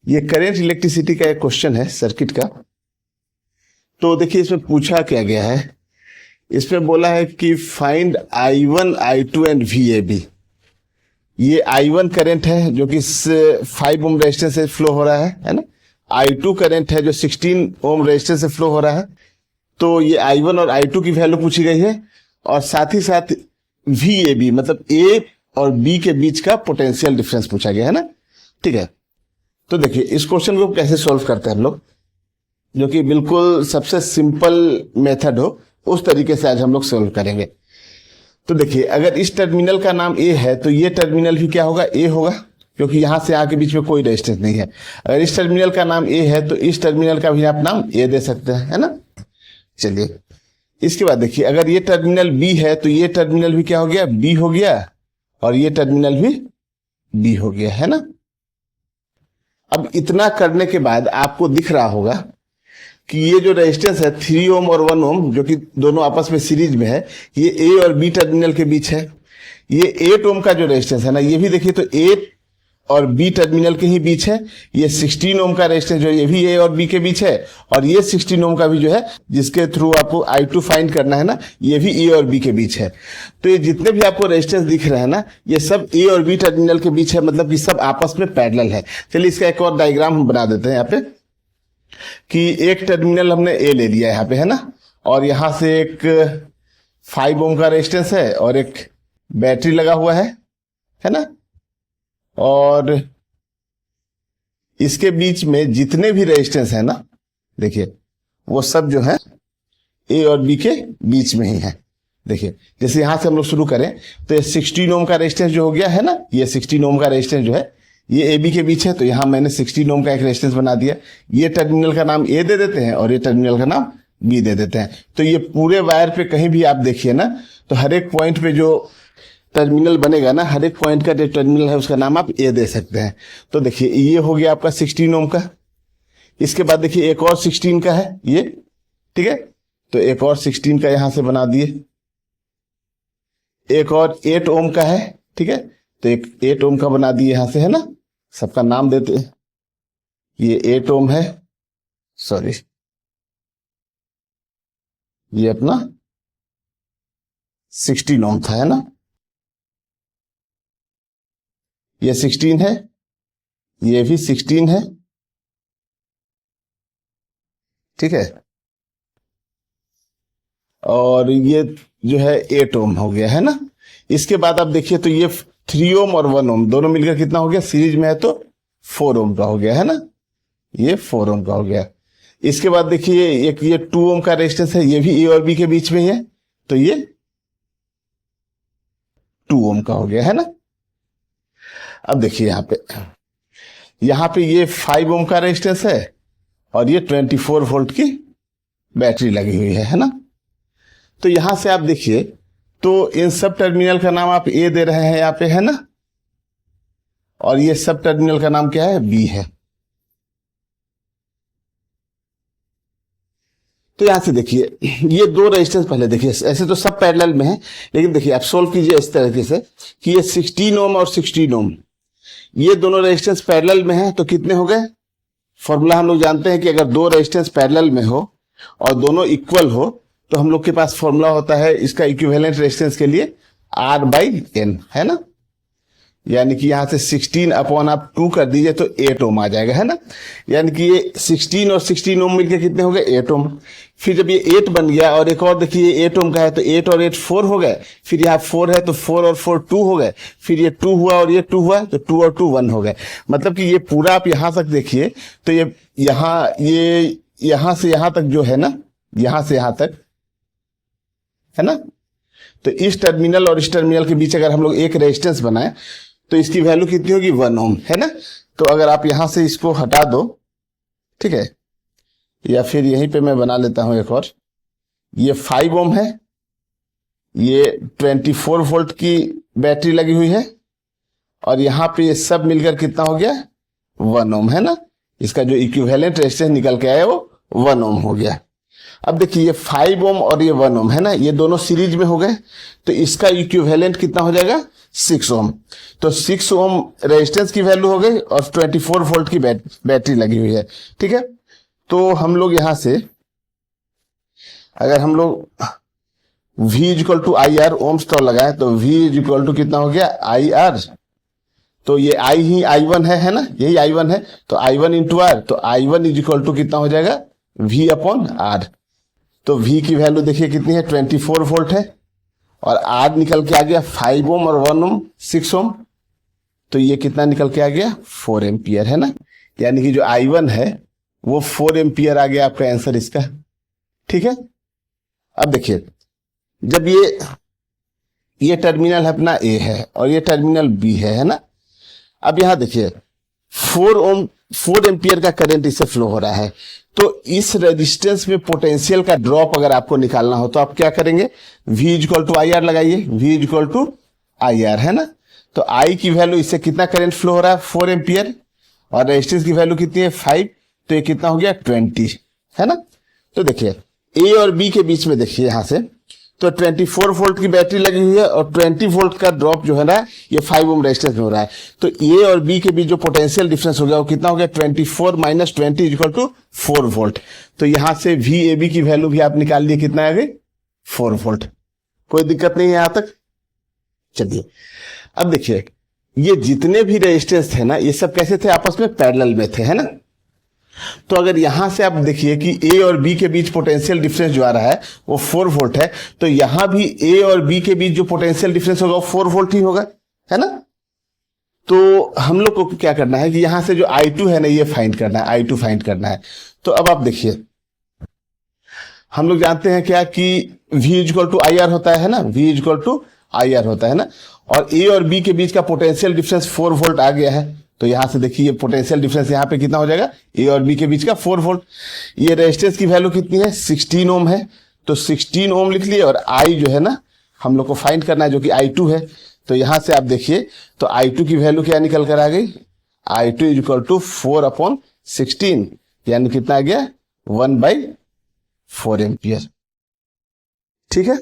ये current electricity का एक क्वेश्चन है सर्किट का। तो देखिए इसमें पूछा क्या गया है, इसमें बोला है कि find I1, I2 and VAB। ये I1 करंट है जो कि 5 ओम रेजिस्टेंस से फ्लो हो रहा है ना। I2 करंट है जो 16 ओम रेजिस्टेंस से फ्लो हो रहा है। तो ये I1 और I2 की वैल्यू पूछी गई है और साथ ही साथ VAB मतलब A और B के बीच का पोटेंशियल डिफरेंस पूछा गया है ना। ठीक है, तो देखिए इस क्वेश्चन को कैसे सॉल्व करते हैं हम लोग, जो कि बिल्कुल सबसे सिंपल मेथड हो उस तरीके से आज हम लोग सॉल्व करेंगे। तो देखिए अगर इस टर्मिनल का नाम A है तो ये टर्मिनल भी क्या होगा, A होगा, क्योंकि यहां से आगे बीच में कोई रेजिस्टेंस नहीं है। अगर इस टर्मिनल का नाम A है तो इस टर्मिनल का भी आप नाम A दे सकते हैं, है ना। चलिए इसके बाद देखिए अगर ये टर्मिनल B है तो ये टर्मिनल भी क्या हो गया, B हो गया, और ये टर्मिनल भी B हो गया, है ना। अब इतना करने के बाद आपको दिख रहा होगा कि ये जो रेजिस्टेंस है 3 ओम और 1 ओम जो कि दोनों आपस में सीरीज में है, ये A और B टर्मिनल के बीच है। ये 8 ओम का जो रेजिस्टेंस है ना, ये भी देखिए तो 8 और B टर्मिनल के ही बीच है। ये 16 ओम का रेजिस्टेंस जो ये भी A और B के बीच है, और ये 16 ओम का भी जो है जिसके थ्रू आपको I2 फाइंड करना है ना, ये भी A और B के बीच है। तो ये जितने भी आपको रेजिस्टेंस दिख रहे हैं ना, ये सब A और B टर्मिनल के बीच है, मतलब कि सब आपस में पैरेलल है। चलिए इसका एक और डायग्राम हम बना देते हैं यहाँ पे, कि एक टर्मिनल हमने A ले लिया यहाँ पे, है ना, और यहां से एक 5 ओम का रेजिस्टेंस है और एक बैटरी लगा हुआ है ना। और इसके बीच में जितने भी रेजिस्टेंस है ना, देखिए वो सब जो है A और B के बीच में ही है। देखिए जैसे यहां से हम लोग शुरू करें तो ये 16 ओम का रेजिस्टेंस जो हो गया है ना, ये 16 ओम का रेजिस्टेंस जो है ये AB के बीच है, तो यहां मैंने 16 ओम का एक रेजिस्टेंस बना दिया। ये टर्मिनल का नाम A दे देते हैं और ये टर्मिनल का नाम B दे देते हैं। तो ये पूरे वायर पे कहीं भी आप देखिए ना, तो हर एक पॉइंट पे जो टर्मिनल बनेगा ना, हर एक पॉइंट का जो टर्मिनल है उसका नाम आप A दे सकते हैं। तो देखिए ये हो गया आपका 16 ओम का। इसके बाद देखिए एक और 16 का है ये, ठीक है, तो एक और 16 का यहां से बना दिए। एक और 8 ओम का है, ठीक है, तो एक 8 ओम का बना दिए यहां से, है ना। सबका नाम देते हैं, ये 8 ओम है, सॉरी ये अपना 16 ओम था, है ना। ये 16 है, ये भी 16 है, ठीक है, और ये जो है 8 ओम हो गया, है ना। इसके बाद आप देखिए तो ये 3 ओम और 1 ओम दोनों मिलकर कितना हो गया, सीरीज में है तो 4 ओम का हो गया, है ना, ये 4 ओम का हो गया। इसके बाद देखिए एक ये 2 ओम का रेजिस्टेंस है, ये भी A और B के बीच में ही है, तो ये 2 ओम का हो गया, है ना। अब देखिए यहां पे ये 5 ओम का रेजिस्टेंस है और ये 24 वोल्ट की बैटरी लगी हुई है ना। तो यहां से आप देखिए तो इन सब टर्मिनल का नाम आप A दे रहे हैं यहाँ पे, है ना, और ये सब टर्मिनल का नाम क्या है, B है। तो यहां से देखिए ये दो रेजिस्टेंस पहले देखिए, ऐसे तो सब पैरेलल में है, लेकिन देखिए आप सोल्व कीजिए इस तरीके से कि ये 16 ओम और 16 ओम ये दोनों रेजिस्टेंस पैरेलल में है, तो कितने हो गए। फॉर्मूला हम लोग जानते हैं कि अगर दो रेजिस्टेंस पैरेलल में हो और दोनों इक्वल हो तो हम लोग के पास फॉर्मूला होता है इसका इक्विवेलेंट रेजिस्टेंस के लिए R/N, है ना। यानी कि यहां से 16 अपॉन आप 2 कर दीजिए तो 8 ओम आ जाएगा, है ना। यानी कि ये 16 और 16 ओम मिलकर कितने हो गए, 8 ओम। फिर जब ये 8 बन गया और एक और देखिए 8 ओम का है, तो 8 और 8 4 हो गए। फिर यहाँ 4 है तो 4 और 4 2 हो गए। फिर ये 2 हुआ और ये 2 हुआ, तो 2 और 2 1 हो गए। मतलब कि ये पूरा आप यहां तक देखिए तो ये यहां से यहां तक जो है ना, यहां से यहां तक, है ना। तो इस टर्मिनल और इस टर्मिनल के बीच अगर हम लोग एक रेजिस्टेंस बनाए तो इसकी वैल्यू कितनी होगी, 1 ओम, है ना। तो अगर आप यहां से इसको हटा दो, ठीक है, या फिर यहीं पे मैं बना लेता हूं एक और, ये 5 ओम है, ये 24 वोल्ट की बैटरी लगी हुई है, और यहां पे ये सब मिलकर कितना हो गया, 1 ओम, है ना। इसका जो इक्विवेलेंट रेजिस्टेंस निकल के आया वो 1 ओम हो गया। अब देखिए ये 5 ओम और ये 1 ओम है ना, ये दोनों सीरीज में हो गए, तो इसका इक्विवेलेंट कितना हो जाएगा 6 ओम। तो 6 ओम रेजिस्टेंस की वैल्यू हो गई और 24 वोल्ट की बैटरी लगी हुई है। ठीक है, तो हम लोग यहां से अगर हम लोग V equal to I R ohms तो लगाए, तो V इक्वल टू कितना हो गया आई आर, तो ये I ही I1 है ना, यही I1 है, तो I1 इंटू आर, तो I1 इज इक्वल टू कितना हो जाएगा V अपॉन आर। तो V की वैल्यू देखिए कितनी है 24 वोल्ट है, और R निकल के आ गया 5 ओम और 1 ओम 6 ओम, तो ये कितना निकल के आ गया 4 एम्पियर है ना, यानी कि जो I1 है वो 4 एम्पियर आ गया आपका आंसर इसका। ठीक है, अब देखिए जब ये टर्मिनल है अपना A है और ये टर्मिनल B है ना, अब यहां देखिए 4 एम्पियर का करंट इससे फ्लो हो रहा है, तो इस रेजिस्टेंस में पोटेंशियल का ड्रॉप अगर आपको निकालना हो तो आप क्या करेंगे, V equal to I R लगाइए, V equal to I R है ना, तो I की वैल्यू इससे कितना करंट फ्लो हो रहा है 4 एम्पियर, और रेजिस्टेंस की वैल्यू कितनी है 5, तो ये कितना हो गया 20 है ना। तो देखिए A और B के बीच में देखिए यहां से, तो 24 वोल्ट की बैटरी लगी हुई है और 20 वोल्ट का ड्रॉप जो है ना ये 5 ओम रेजिस्टेंस में हो रहा है, तो A और B के बीच जो पोटेंशियल डिफरेंस हो गया वो कितना हो गया 24 माइनस 20 इक्वल टू 4 वोल्ट। तो यहां से VAB की वैल्यू भी आप निकाल लिए, कितना आ गई 4 वोल्ट। कोई दिक्कत नहीं है यहां तक। चलिए अब देखिए ये जितने भी रेजिस्टेंस थे ना ये सब कैसे थे, आपस में पैरेलल में थे है ना। तो अगर यहां से आप देखिए कि A और B के बीच पोटेंशियल डिफरेंस जो आ रहा है वो 4 वोल्ट है, तो यहां भी A और B के बीच जो पोटेंशियल डिफरेंस होगा वो 4 वोल्ट ही होगा है ना। तो हम लोग को क्या करना है कि यहां से जो I2 है ना ये फाइंड करना है, I2 फाइंड करना है। तो अब आप देखिए हम लोग जानते हैं क्या कि V equal to I R होता है ना, V equal to I R होता है ना, और A और B के बीच का पोटेंशियल डिफरेंस 4 वोल्ट आ गया है, तो यहां से देखिए पोटेंशियल डिफरेंस यहां पे कितना हो जाएगा A और B के बीच का 4 वोल्ट। ये रेजिस्टेंस की वैल्यू कितनी है 16 ओम है, तो 16 ओम लिख लिए, और I जो है ना हम लोग को फाइंड करना है जो कि I2 है, तो यहां से आप देखिए तो I2 की वैल्यू क्या निकल कर आ गई, I2 is equal to 4 upon 16, यानी कितना आ गया 1/4 एम्पियर। ठीक है।